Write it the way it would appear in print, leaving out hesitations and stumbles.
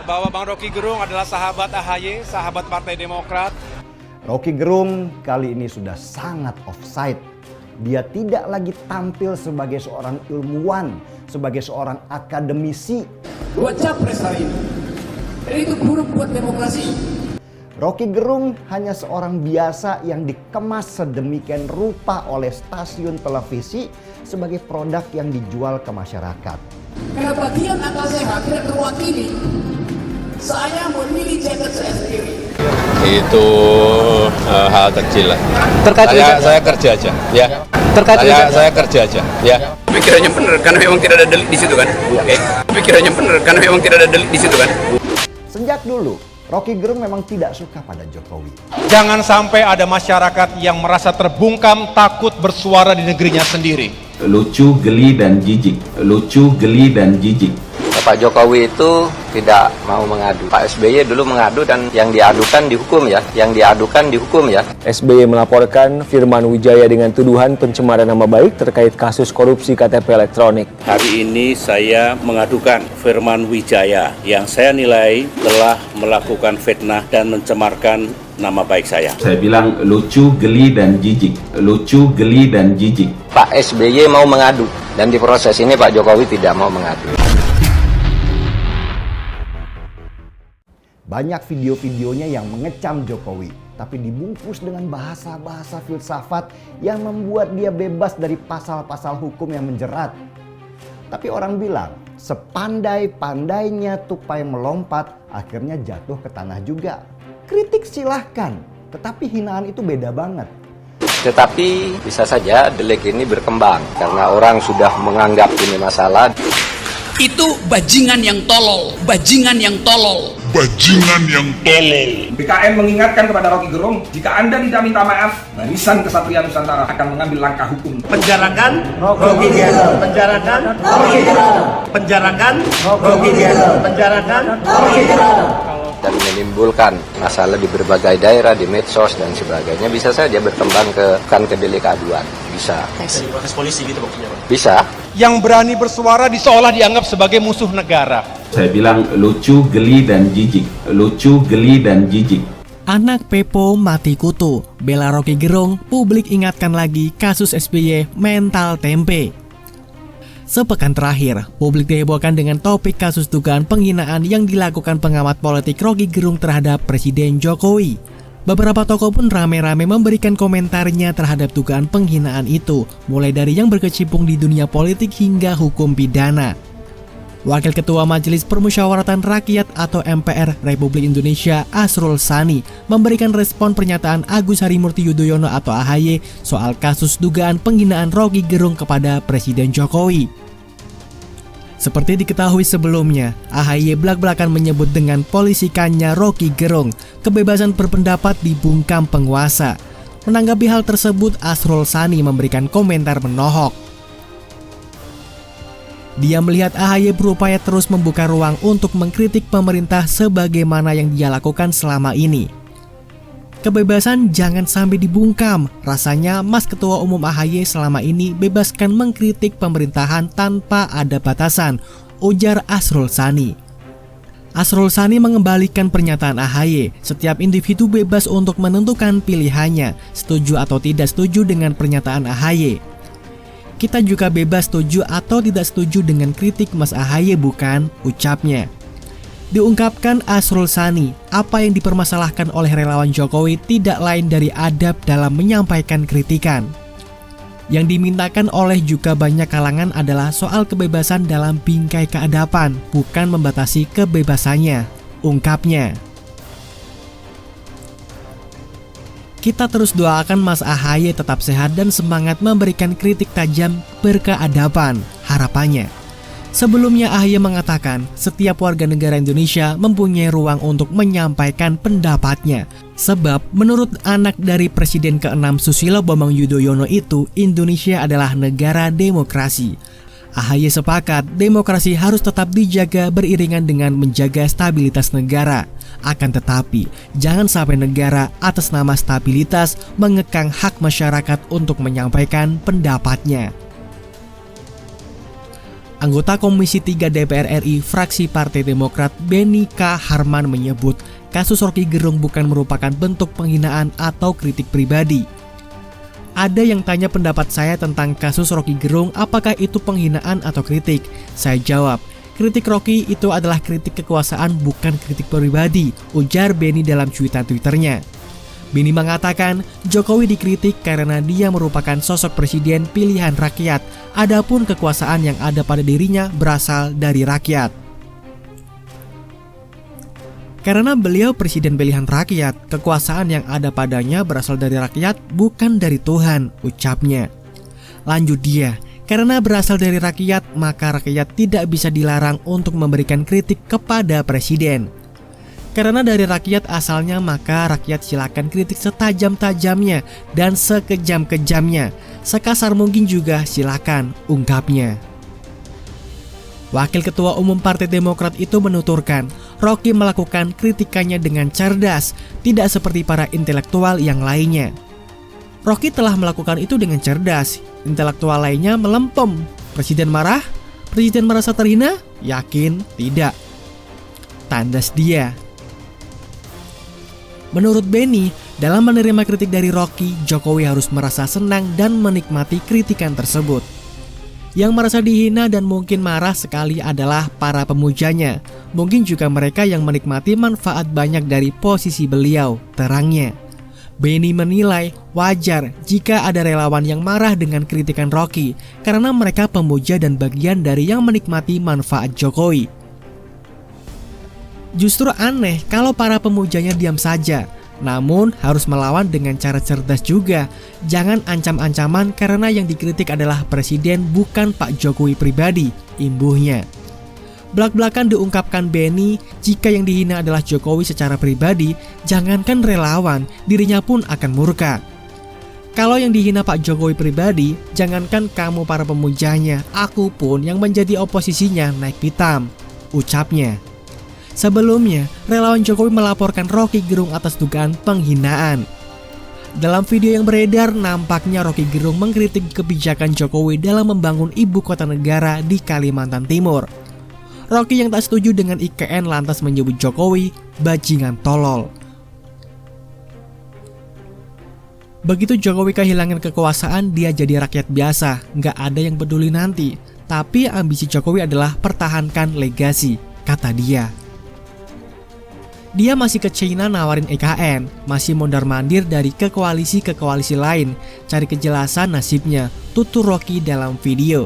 bahwa Bang Rocky Gerung adalah sahabat AHY, sahabat Partai Demokrat. Rocky Gerung kali ini sudah sangat offside. Dia tidak lagi tampil sebagai seorang ilmuwan, sebagai seorang akademisi. Buat capres hari ini. Dan itu buruk buat demokrasi. Rocky Gerung hanya seorang biasa yang dikemas sedemikian rupa oleh stasiun televisi sebagai produk yang dijual ke masyarakat. Karena bagian akal sehat tidak terwakili. Saya memilih jaket saya sendiri. Itu hal kecil lah. Saya kerja aja, ya. Saya kerja aja, ya. Pikirannya benar karena memang tidak ada delik di situ kan. Pikirannya benar karena memang tidak ada delik di situ kan. Sejak dulu Rocky Gerung memang tidak suka pada Jokowi. Jangan sampai ada masyarakat yang merasa terbungkam, takut bersuara di negerinya sendiri. Lucu, geli, dan jijik. Lucu, geli, dan jijik. Pak Jokowi itu tidak mau mengadu. Pak SBY dulu mengadu dan yang diadukan dihukum ya. SBY melaporkan Firman Wijaya dengan tuduhan pencemaran nama baik terkait kasus korupsi KTP elektronik. Hari ini saya mengadukan Firman Wijaya yang saya nilai telah melakukan fitnah dan mencemarkan nama baik saya. Saya bilang lucu, geli, dan jijik. Lucu, geli, dan jijik. Pak SBY mau mengadu dan di proses ini Pak Jokowi tidak mau mengadu. Banyak video-videonya yang mengecam Jokowi, tapi dibungkus dengan bahasa-bahasa filsafat yang membuat dia bebas dari pasal-pasal hukum yang menjerat. Tapi orang bilang, sepandai-pandainya tupai melompat, akhirnya jatuh ke tanah juga. Kritik silahkan, tetapi hinaan itu beda banget. Tetapi bisa saja delik ini berkembang karena orang sudah menganggap ini masalah. Itu bajingan yang tolol. BKN mengingatkan kepada Rocky Gerung, jika Anda tidak minta maaf, Barisan Kesatria Nusantara akan mengambil langkah hukum. Penjarakan Rocky Gerung. Dan menimbulkan masalah di berbagai daerah, di medsos dan sebagainya, bisa saja berkembang ke delik aduan. Bisa. Di proses polisi gitu maksudnya, Pak? Bisa. Yang berani bersuara seolah dianggap sebagai musuh negara. Saya bilang lucu, geli, dan jijik. Lucu, geli, dan jijik. Anak Pepo mati kutu, bela Rocky Gerung, publik ingatkan lagi kasus SBY mental tempe. Sepekan terakhir, publik dihebohkan dengan topik kasus dugaan penghinaan yang dilakukan pengamat politik Rocky Gerung terhadap Presiden Jokowi. Beberapa tokoh pun rame-rame memberikan komentarnya terhadap dugaan penghinaan itu, mulai dari yang berkecimpung di dunia politik hingga hukum pidana. Wakil Ketua Majelis Permusyawaratan Rakyat atau MPR Republik Indonesia Asrul Sani memberikan respon pernyataan Agus Harimurti Yudhoyono atau AHY soal kasus dugaan penghinaan Rocky Gerung kepada Presiden Jokowi. Seperti diketahui sebelumnya, AHY belak-belakan menyebut dengan polisikannya Rocky Gerung kebebasan berpendapat dibungkam penguasa. Menanggapi hal tersebut, Asrul Sani memberikan komentar menohok. Dia melihat AHY berupaya terus membuka ruang untuk mengkritik pemerintah sebagaimana yang dia lakukan selama ini. Kebebasan jangan sampai dibungkam. Rasanya Mas Ketua Umum AHY selama ini bebaskan mengkritik pemerintahan tanpa ada batasan, ujar Asrul Sani. Asrul Sani mengembalikan pernyataan AHY, setiap individu bebas untuk menentukan pilihannya, setuju atau tidak setuju dengan pernyataan AHY. Kita juga bebas setuju atau tidak setuju dengan kritik Mas AHY bukan, ucapnya. Diungkapkan Asrul Sani, apa yang dipermasalahkan oleh relawan Jokowi tidak lain dari adab dalam menyampaikan kritikan. Yang dimintakan oleh juga banyak kalangan adalah soal kebebasan dalam bingkai keadaban, bukan membatasi kebebasannya, ungkapnya. Kita terus doakan Mas AHY tetap sehat dan semangat memberikan kritik tajam berkeadaban, harapannya. Sebelumnya AHY mengatakan setiap warga negara Indonesia mempunyai ruang untuk menyampaikan pendapatnya. Sebab menurut anak dari Presiden ke-6 Susilo Bambang Yudhoyono itu, Indonesia adalah negara demokrasi. AHY sepakat demokrasi harus tetap dijaga beriringan dengan menjaga stabilitas negara. Akan tetapi, jangan sampai negara atas nama stabilitas mengekang hak masyarakat untuk menyampaikan pendapatnya. Anggota Komisi 3 DPR RI fraksi Partai Demokrat Beni K. Harman menyebut kasus Roky Gerung bukan merupakan bentuk penghinaan atau kritik pribadi. Ada yang tanya pendapat saya tentang kasus Roky Gerung, apakah itu penghinaan atau kritik? Saya jawab, kritik Roky itu adalah kritik kekuasaan, bukan kritik pribadi, ujar Beni dalam cuitan Twitternya. Beni mengatakan Jokowi dikritik karena dia merupakan sosok presiden pilihan rakyat, adapun kekuasaan yang ada pada dirinya berasal dari rakyat. Karena beliau presiden pilihan rakyat, kekuasaan yang ada padanya berasal dari rakyat, bukan dari Tuhan, ucapnya. Lanjut dia, karena berasal dari rakyat, maka rakyat tidak bisa dilarang untuk memberikan kritik kepada presiden. Karena dari rakyat asalnya, maka rakyat silakan kritik setajam-tajamnya dan sekejam-kejamnya. Sekasar mungkin juga silakan, ungkapnya. Wakil Ketua Umum Partai Demokrat itu menuturkan, Roky melakukan kritikannya dengan cerdas, tidak seperti para intelektual yang lainnya. Roky telah melakukan itu dengan cerdas, intelektual lainnya melempem. Presiden marah? Presiden merasa terhina? Yakin tidak. Tandas dia. Menurut Beni, dalam menerima kritik dari Roky, Jokowi harus merasa senang dan menikmati kritikan tersebut. Yang merasa dihina dan mungkin marah sekali adalah para pemujanya. Mungkin juga mereka yang menikmati manfaat banyak dari posisi beliau, terangnya. Beni menilai wajar jika ada relawan yang marah dengan kritikan Roky karena mereka pemuja dan bagian dari yang menikmati manfaat Jokowi. Justru aneh kalau para pemujanya diam saja. Namun harus melawan dengan cara cerdas juga. Jangan ancam-ancaman karena yang dikritik adalah presiden, bukan Pak Jokowi pribadi, imbuhnya. Belak-belakan diungkapkan Beni, jika yang dihina adalah Jokowi secara pribadi, jangankan relawan, dirinya pun akan murka. Kalau yang dihina Pak Jokowi pribadi, jangankan kamu para pemujanya, aku pun yang menjadi oposisinya naik pitam, ucapnya. Sebelumnya, relawan Jokowi melaporkan Roky Gerung atas dugaan penghinaan. Dalam video yang beredar, nampaknya Roky Gerung mengkritik kebijakan Jokowi dalam membangun ibu kota negara di Kalimantan Timur. Roky yang tak setuju dengan IKN lantas menyebut Jokowi bajingan tolol. Begitu Jokowi kehilangan kekuasaan, dia jadi rakyat biasa, nggak ada yang peduli nanti. Tapi ambisi Jokowi adalah pertahankan legasi, kata dia. Dia masih ke China nawarin IKN, masih mondar-mandir dari ke koalisi lain, cari kejelasan nasibnya, tutur Roky dalam video.